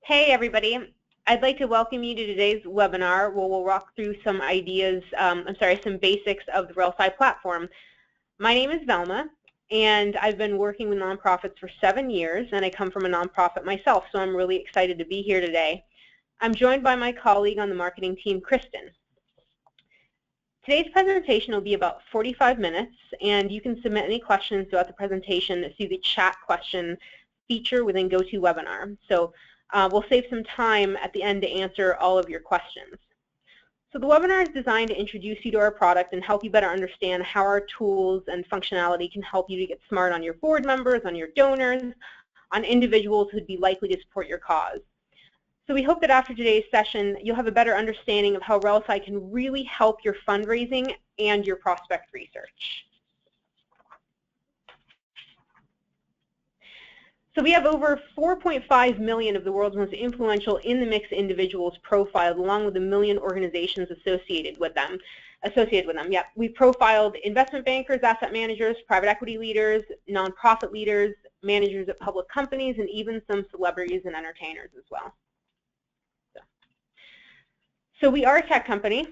Hey everybody, I'd like to welcome you to today's webinar where we'll walk through some ideas, some basics of the RelSci platform. My name is Velma and I've been working with nonprofits for 7 years and I come from a nonprofit myself, so I'm really excited to be here today. I'm joined by my colleague on the marketing team, Kristen. Today's presentation will be about 45 minutes and you can submit any questions throughout the presentation through the chat question feature within GoToWebinar. So we'll save some time at the end to answer all of your questions. So the webinar is designed to introduce you to our product and help you better understand how our tools and functionality can help you to get smart on your board members, on your donors, on individuals who'd be likely to support your cause. So we hope that after today's session, you'll have a better understanding of how RelSci can really help your fundraising and your prospect research. So we have over 4.5 million of the world's most influential in the mix individuals profiled, along with 1 million organizations associated with them. Yeah, we profiled investment bankers, asset managers, private equity leaders, nonprofit leaders, managers at public companies, and even some celebrities and entertainers as well. So we are a tech company,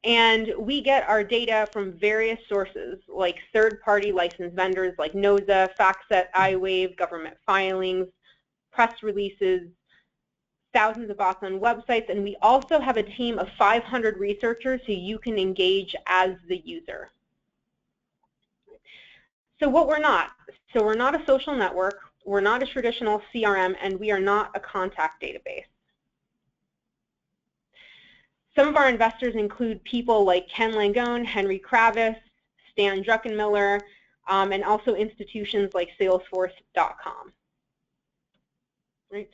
and we get our data from various sources like third-party licensed vendors like NOSA, FactSet, iWave, government filings, press releases, thousands of bots on websites, and we also have a team of 500 researchers who you can engage as the user. So what we're not. So we're not a social network, we're not a traditional CRM, and we are not a contact database. Some of our investors include people like Ken Langone, Henry Kravis, Stan Druckenmiller, and also institutions like Salesforce.com. Right?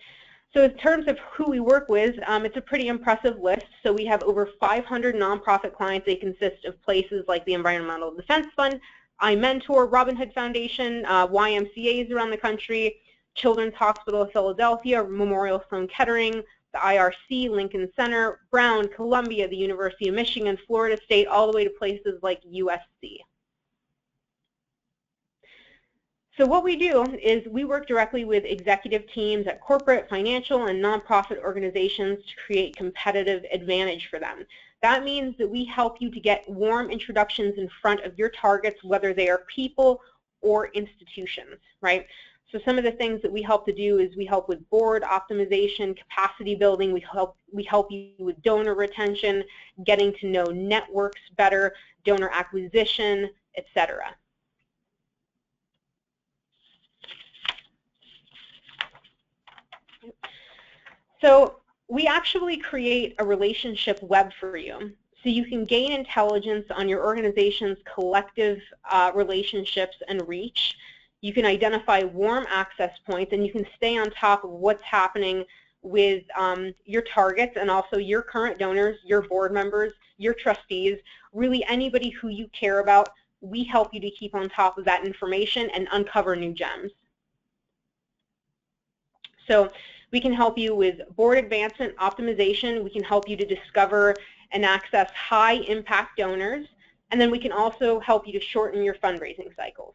So in terms of who we work with, it's a pretty impressive list. So we have over 500 nonprofit clients. They consist of places like the Environmental Defense Fund, iMentor, Robin Hood Foundation, YMCAs around the country, Children's Hospital of Philadelphia, Memorial Sloan Kettering, the IRC, Lincoln Center, Brown, Columbia, the University of Michigan, Florida State, all the way to places like USC. So what we do is we work directly with executive teams at corporate, financial, and nonprofit organizations to create competitive advantage for them. That means that we help you to get warm introductions in front of your targets, whether they are people or institutions, right? So some of the things that we help to do is we help with board optimization, capacity building, we help you with donor retention, getting to know networks better, donor acquisition, etc. So we actually create a relationship web for you. So you can gain intelligence on your organization's collective relationships and reach. You can identify warm access points, and you can stay on top of what's happening with your targets and also your current donors, your board members, your trustees, really anybody who you care about. We help you to keep on top of that information and uncover new gems. So we can help you with board advancement optimization. We can help you to discover and access high-impact donors, and then we can also help you to shorten your fundraising cycles.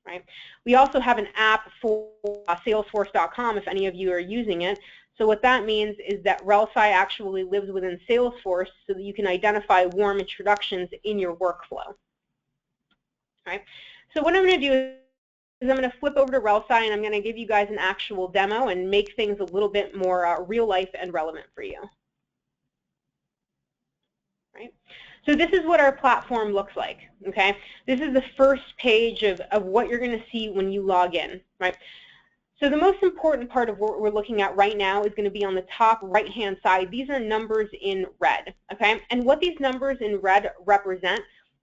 Right. We also have an app for Salesforce.com if any of you are using it. So what that means is that RelSci actually lives within Salesforce so that you can identify warm introductions in your workflow. Right. So what I'm going to do is I'm going to flip over to RelSci and I'm going to give you guys an actual demo and make things a little bit more real life and relevant for you. Right. So this is what our platform looks like, okay? This is the first page of what you're going to see when you log in, right? So the most important part of what we're looking at right now is going to be on the top right-hand side. These are numbers in red, okay? And what these numbers in red represent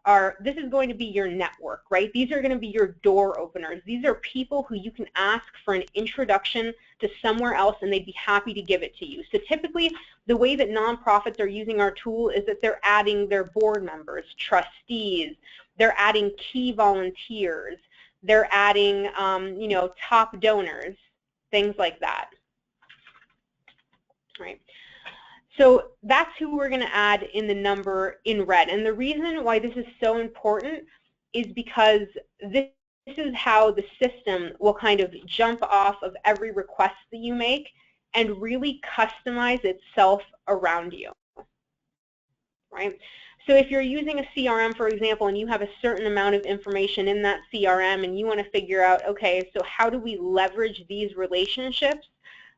are, this is going to be your network, right? These are going to be your door openers. These are people who you can ask for an introduction to somewhere else and they'd be happy to give it to you. So typically, the way that nonprofits are using our tool is that they're adding their board members, trustees, they're adding key volunteers, they're adding, you know, top donors, things like that, right? So that's who we're going to add in the number in red. And the reason why this is so important is because this is how the system will kind of jump off of every request that you make and really customize itself around you, right? So if you're using a CRM, for example, and you have a certain amount of information in that CRM and you want to figure out, okay, so how do we leverage these relationships?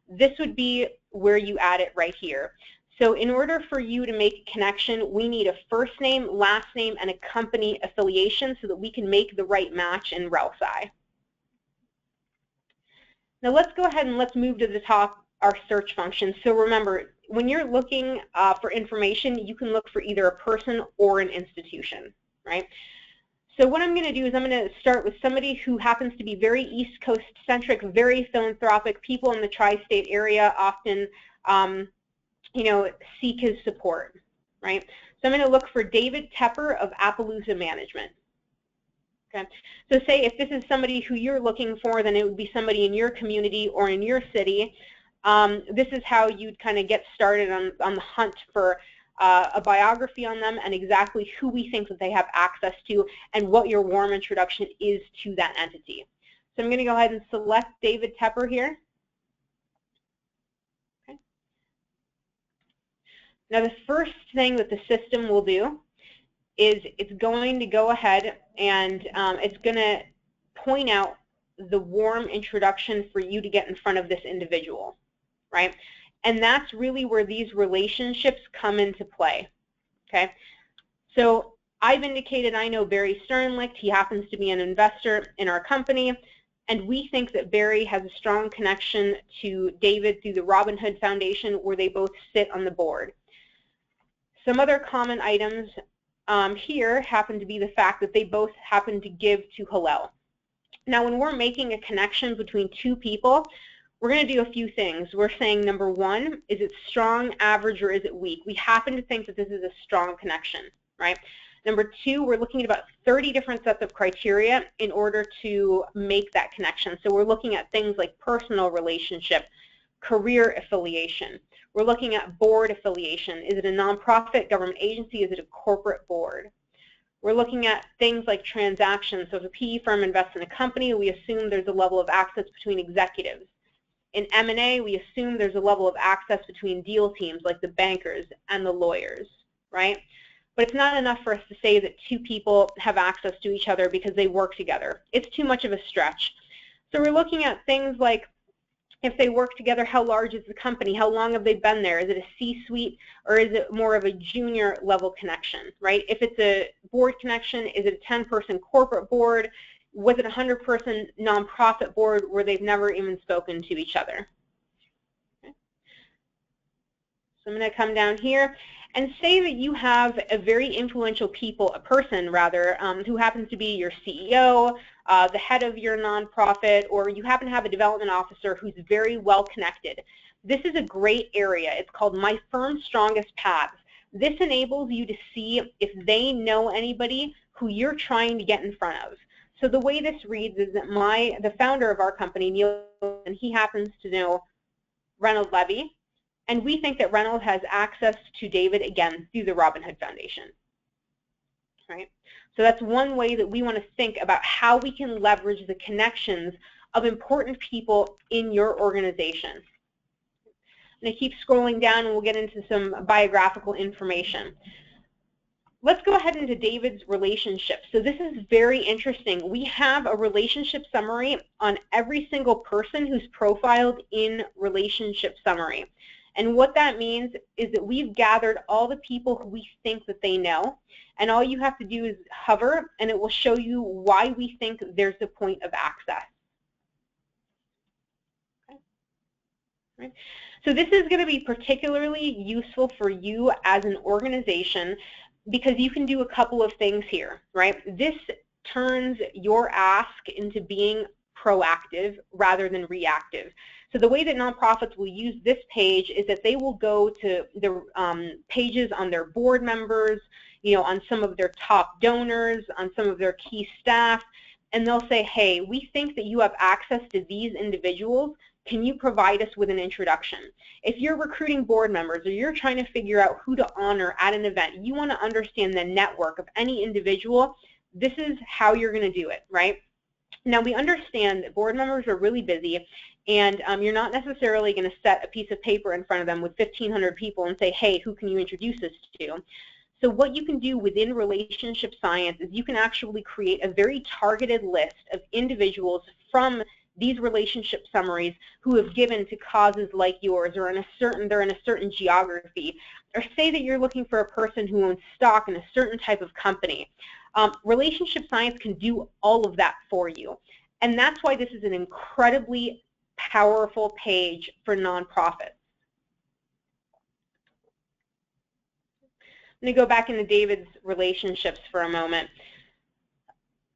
This would be where you add it right here. So in order for you to make a connection, we need a first name, last name, and a company affiliation so that we can make the right match in RelSci. Now let's go ahead and let's move to the top, our search function. So remember, when you're looking for information, you can look for either a person or an institution, right? So what I'm going to do is I'm going to start with somebody who happens to be very East Coast centric, very philanthropic. People in the tri-state area often seek his support, right? So I'm going to look for David Tepper of Appaloosa Management. Okay. So say if this is somebody who you're looking for, then it would be somebody in your community or in your city. This is how you'd kind of get started on the hunt for a biography on them and exactly who we think that they have access to and what your warm introduction is to that entity. So I'm going to go ahead and select David Tepper here. Okay. Now the first thing that the system will do is it's going to go ahead and it's going to point out the warm introduction for you to get in front of this individual, right? And that's really where these relationships come into play, okay? So I've indicated I know Barry Sternlicht. He happens to be an investor in our company, and we think that Barry has a strong connection to David through the Robin Hood Foundation, where they both sit on the board. Some other common items here happen to be the fact that they both happen to give to Hillel. Now, when we're making a connection between two people, we're going to do a few things. We're saying, number one, is it strong, average, or is it weak? We happen to think that this is a strong connection, right? Number two, we're looking at about 30 different sets of criteria in order to make that connection. So we're looking at things like personal relationship, career affiliation. We're looking at board affiliation. Is it a nonprofit, government agency? Is it a corporate board? We're looking at things like transactions. So if a PE firm invests in a company, we assume there's a level of access between executives. In M&A, we assume there's a level of access between deal teams like the bankers and the lawyers, right? But it's not enough for us to say that two people have access to each other because they work together. It's too much of a stretch. So we're looking at things like, if they work together, how large is the company? How long have they been there? Is it a C-suite or is it more of a junior level connection, right? If it's a board connection, is it a 10-person corporate board? Was it a 100-person nonprofit board where they've never even spoken to each other? Okay. So I'm going to come down here and say that you have a very influential person who happens to be your CEO, the head of your nonprofit, or you happen to have a development officer who's very well connected. This is a great area. It's called My Firm's Strongest Paths. This enables you to see if they know anybody who you're trying to get in front of. So the way this reads is that the founder of our company, Neil, and he happens to know Reynold Levy, and we think that Reynold has access to David, again, through the Robin Hood Foundation, right? So that's one way that we want to think about how we can leverage the connections of important people in your organization. I'm going to keep scrolling down and we'll get into some biographical information. Let's go ahead into David's relationship. So this is very interesting. We have a relationship summary on every single person who's profiled in relationship summary. And what that means is that we've gathered all the people who we think that they know, and all you have to do is hover, and it will show you why we think there's a point of access. Okay. Right. So this is going to be particularly useful for you as an organization because you can do a couple of things here, right? This turns your ask into being proactive rather than reactive. So the way that nonprofits will use this page is that they will go to the pages on their board members, on some of their top donors, on some of their key staff, and they'll say, hey, we think that you have access to these individuals. Can you provide us with an introduction? If you're recruiting board members or you're trying to figure out who to honor at an event, you want to understand the network of any individual, this is how you're going to do it, right? Now, we understand that board members are really busy, and you're not necessarily going to set a piece of paper in front of them with 1,500 people and say, hey, who can you introduce us to? So what you can do within relationship science is you can actually create a very targeted list of individuals from these relationship summaries who have given to causes like yours, or they're in a certain geography. Or say that you're looking for a person who owns stock in a certain type of company. Relationship science can do all of that for you. And that's why this is an incredibly powerful page for nonprofits. I'm going to go back into David's relationships for a moment.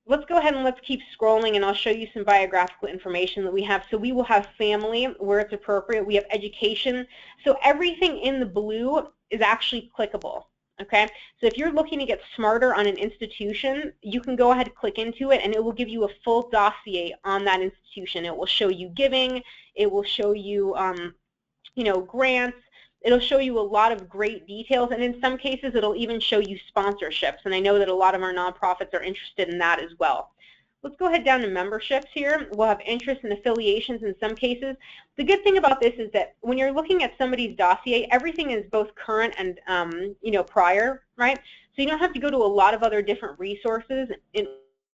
Let's go ahead and let's keep scrolling, and I'll show you some biographical information that we have. So we will have family where it's appropriate. We have education. So everything in the blue is actually clickable. Okay, so if you're looking to get smarter on an institution, you can go ahead and click into it, and it will give you a full dossier on that institution. It will show you giving. It will show you, grants. It'll show you a lot of great details, and in some cases, it'll even show you sponsorships. And I know that a lot of our nonprofits are interested in that as well. Let's go ahead down to memberships here. We'll have interest and affiliations in some cases. The good thing about this is that when you're looking at somebody's dossier, everything is both current and prior, right? So you don't have to go to a lot of other different resources in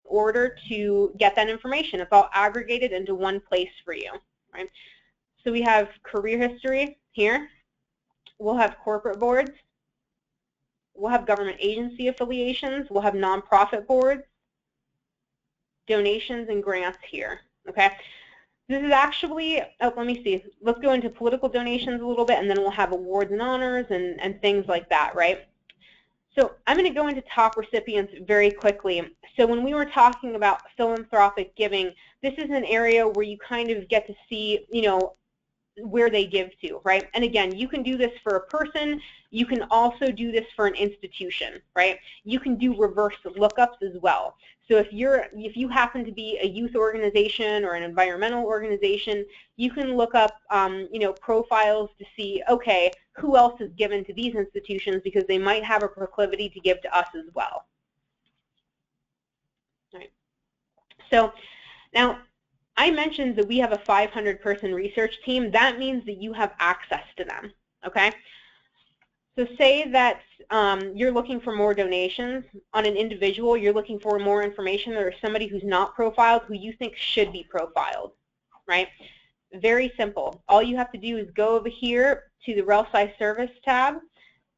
order to get that information. It's all aggregated into one place for you, right? So we have career history here. We'll have corporate boards. We'll have government agency affiliations. We'll have nonprofit boards, donations, and grants here. Okay, this is actually, let me see. Let's go into political donations a little bit, and then we'll have awards and honors and things like that, right? So I'm going to go into top recipients very quickly. So when we were talking about philanthropic giving, this is an area where you kind of get to see, where they give to, right? And again, you can do this for a person. You can also do this for an institution, right? You can do reverse lookups as well. So if you happen to be a youth organization or an environmental organization, you can look up, profiles to see, okay, who else is given to these institutions, because they might have a proclivity to give to us as well. All right. So now, I mentioned that we have a 500-person research team. That means that you have access to them, okay? So say that you're looking for more donations on an individual, you're looking for more information, or somebody who's not profiled who you think should be profiled, right? Very simple. All you have to do is go over here to the RelSci Service tab,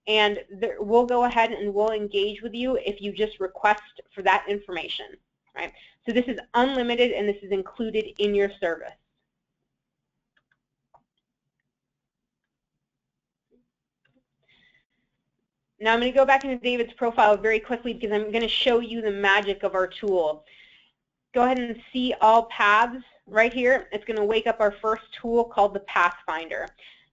and we'll go ahead and we'll engage with you if you just request for that information, right? So this is unlimited, and this is included in your service. Now I'm going to go back into David's profile very quickly, because I'm going to show you the magic of our tool. Go ahead and see all paths right here. It's going to wake up our first tool called the Pathfinder.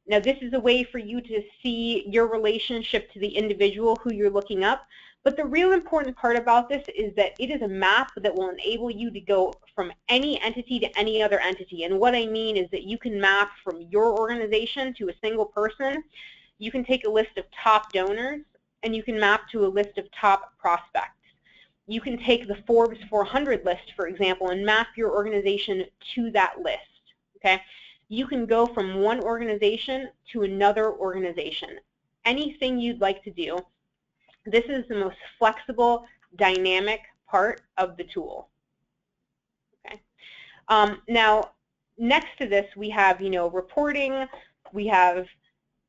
Now this is a way for you to see your relationship to the individual who you're looking up. But the real important part about this is that it is a map that will enable you to go from any entity to any other entity. And what I mean is that you can map from your organization to a single person. You can take a list of top donors, and you can map to a list of top prospects. You can take the Forbes 400 list, for example, and map your organization to that list. Okay? You can go from one organization to another organization. Anything you'd like to do. This is the most flexible, dynamic part of the tool. Okay. Now, next to this, we have, reporting. We have,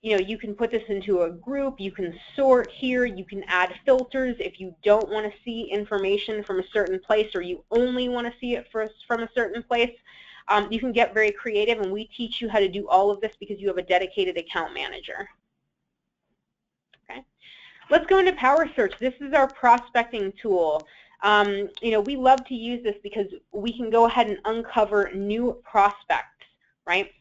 you can put this into a group. You can sort here. You can add filters if you don't want to see information from a certain place, or you only want to see it from a certain place. You can get very creative, and we teach you how to do all of this because you have a dedicated account manager. Let's go into Power Search. This is our prospecting tool. We love to use this because we can go ahead and uncover new prospects, right?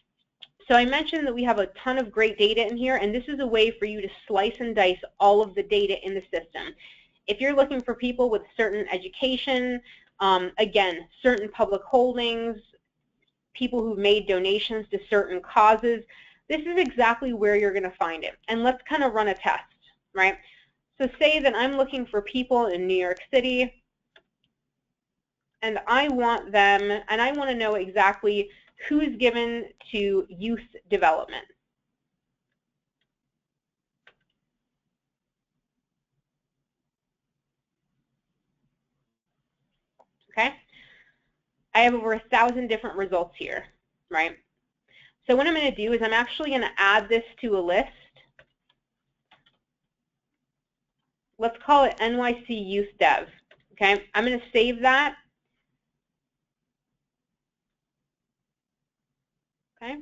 So I mentioned that we have a ton of great data in here, and this is a way for you to slice and dice all of the data in the system. If you're looking for people with certain education, again, certain public holdings, people who've made donations to certain causes, this is exactly where you're going to find it. And let's kind of run a test, right? So say that I'm looking for people in New York City and I want them, and I want to know exactly who's given to youth development. Okay? I have over 1,000 different results here, right? So what I'm going to do is I'm actually going to add this to a list. Let's call it NYC Youth Dev. Okay? I'm going to save that. Okay?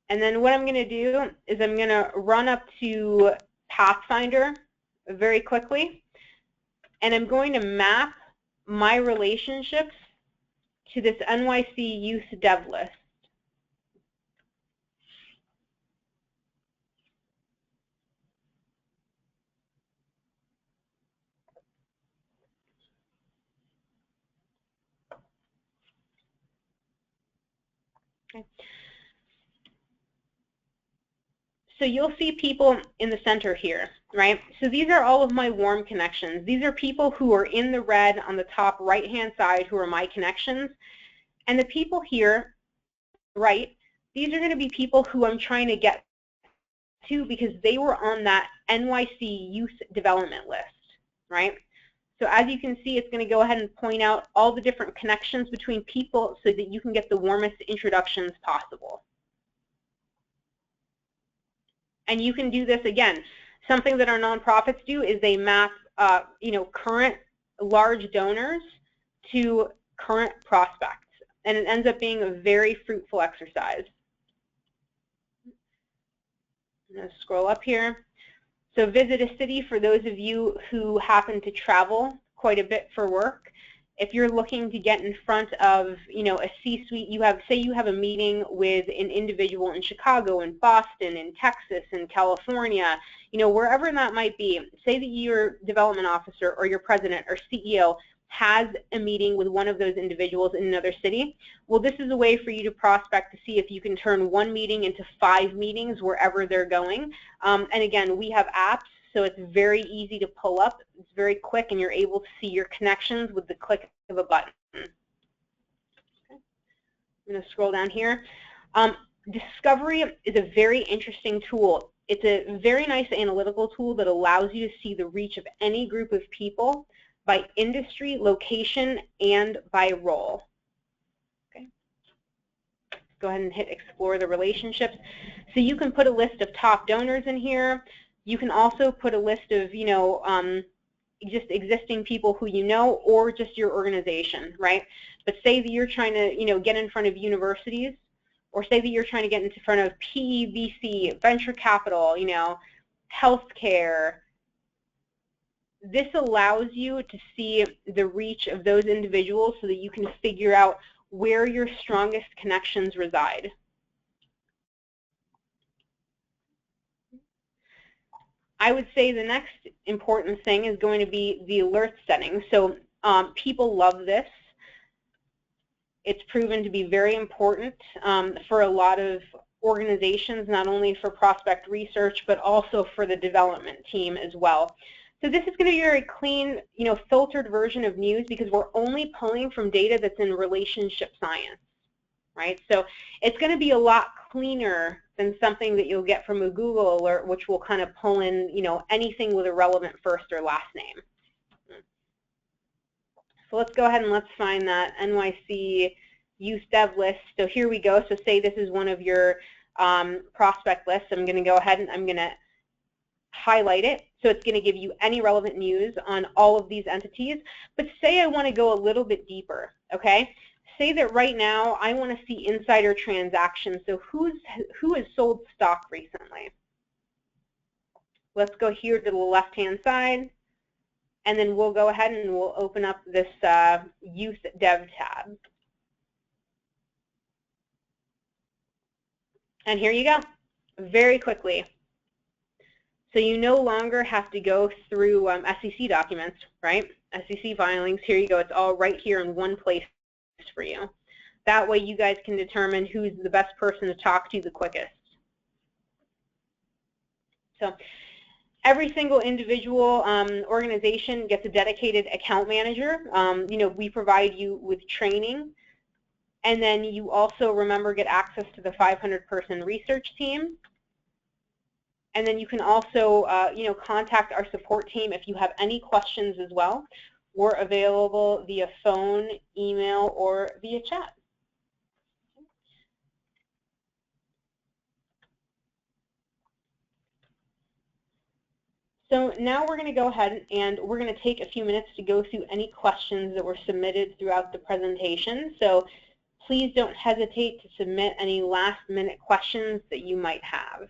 And then what I'm going to do is I'm going to run up to Pathfinder very quickly, and I'm going to map my relationships to this NYC Youth Dev list. Okay. So you'll see people in the center here, right? So these are all of my warm connections. These are people who are in the red on the top right-hand side who are my connections. And the people here, right, these are going to be people who I'm trying to get to because they were on that NYC Youth Development list, right? So as you can see, it's going to go ahead and point out all the different connections between people so that you can get the warmest introductions possible. And you can do this again. Something that our nonprofits do is they map, current large donors to current prospects, and it ends up being a very fruitful exercise. I'm going to scroll up here. So visit a city for those of you who happen to travel quite a bit for work. If you're looking to get in front of, a C-suite, say you have a meeting with an individual in Chicago, in Boston, in Texas, in California, wherever that might be. Say that your development officer or your president or CEO has a meeting with one of those individuals in another city. Well, this is a way for you to prospect to see if you can turn one meeting into 5 meetings wherever they're going. And again, we have apps, so it's very easy to pull up. It's very quick, and you're able to see your connections with the click of a button. Okay. I'm going to scroll down here. Discovery is a very interesting tool. It's a very nice analytical tool that allows you to see the reach of any group of people by industry, location, and by role. Okay. Go ahead and hit Explore the Relationships. So you can put a list of top donors in here. You can also put a list of, just existing people who you know, or just your organization, right? But say that you're trying to, get in front of universities, or say that you're trying to get in front of PE, VC, venture capital, healthcare. This allows you to see the reach of those individuals so that you can figure out where your strongest connections reside. I would say the next important thing is going to be the alert setting. So people love this. It's proven to be very important for a lot of organizations, not only for prospect research, but also for the development team as well. So this is going to be a very clean, filtered version of news because we're only pulling from data that's in relationship science, right? So it's going to be a lot cleaner than something that you'll get from a Google alert, which will kind of pull in, anything with a relevant first or last name. So let's go ahead and let's find that NYC Youth Dev list. So here we go. So say this is one of your prospect lists. I'm going to go ahead and I'm going to highlight it. So it's going to give you any relevant news on all of these entities. But say I want to go a little bit deeper, okay? Say that right now I want to see insider transactions. So who has sold stock recently? Let's go here to the left-hand side, and then we'll go ahead and we'll open up this Youth Dev tab. And here you go, very quickly. So you no longer have to go through SEC documents, right? SEC filings, here you go. It's all right here in one place for you. That way you guys can determine who's the best person to talk to the quickest. So Every single individual organization gets a dedicated account manager. We provide you with training, and then you also, remember, get access to the 500-person research team. And then you can also, contact our support team if you have any questions as well. We're available via phone, email, or via chat. So now we're going to go ahead and we're going to take a few minutes to go through any questions that were submitted throughout the presentation. So please don't hesitate to submit any last-minute questions that you might have.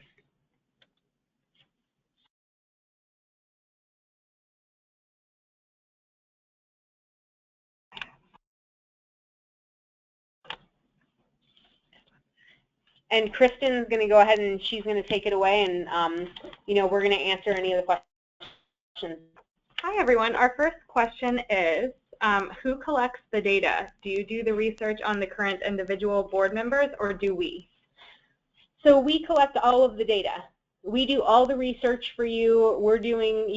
And Kristen's going to go ahead and she's going to take it away, and we're going to answer any of the questions. Hi everyone. Our first question is, who collects the data? Do you do the research on the current individual board members, or do we? So we collect all of the data. We do all the research for you. We're doing,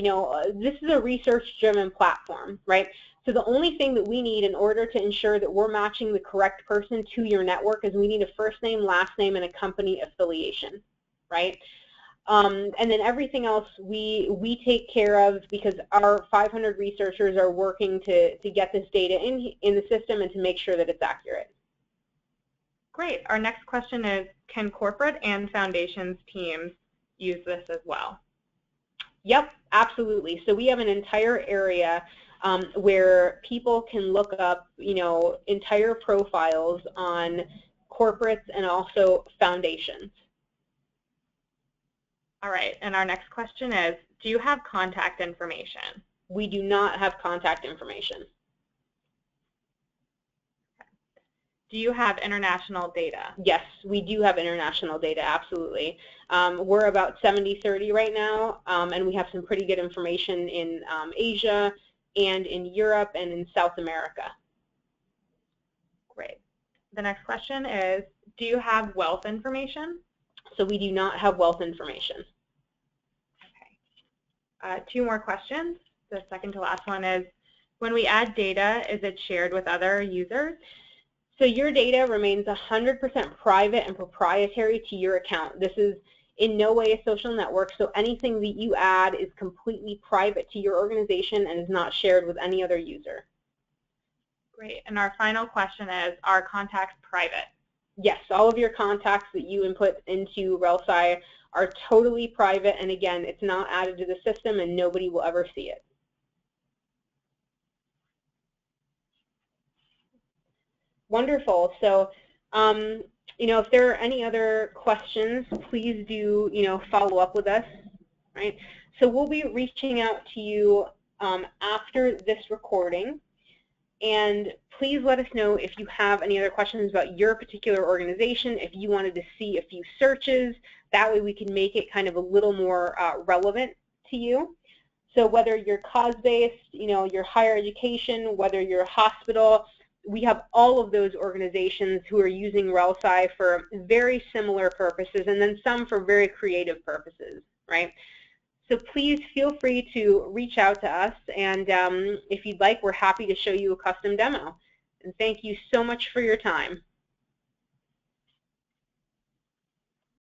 this is a research-driven platform, right? So the only thing that we need in order to ensure that we're matching the correct person to your network is we need a first name, last name, and a company affiliation, right? And then everything else we take care of because our 500 researchers are working to get this data in the system and to make sure that it's accurate. Great. Our next question is, can corporate and foundations teams use this as well? Yep, absolutely. So we have an entire area where people can look up, entire profiles on corporates and also foundations. All right, and our next question is, do you have contact information? We do not have contact information. Okay. Do you have international data? Yes, we do have international data, absolutely. We're about 70-30 right now, and we have some pretty good information in Asia and in Europe and in South America. Great. The next question is, do you have wealth information? So we do not have wealth information. Okay. 2 more questions. The second to last one is, when we add data, is it shared with other users? So your data remains 100% private and proprietary to your account. This is in no way a social network, so anything that you add is completely private to your organization and is not shared with any other user. Great. And our final question is, are contacts private? Yes, all of your contacts that you input into RelSci are totally private, and again, it's not added to the system and nobody will ever see it. Wonderful. So, if there are any other questions, please do, follow up with us, right? So we'll be reaching out to you after this recording, and please let us know if you have any other questions about your particular organization, if you wanted to see a few searches. That way we can make it kind of a little more relevant to you. So whether you're cause-based, your higher education, whether you're a hospital, we have all of those organizations who are using RelSci for very similar purposes, and then some for very creative purposes, right? So please feel free to reach out to us, and if you'd like, we're happy to show you a custom demo. And thank you so much for your time.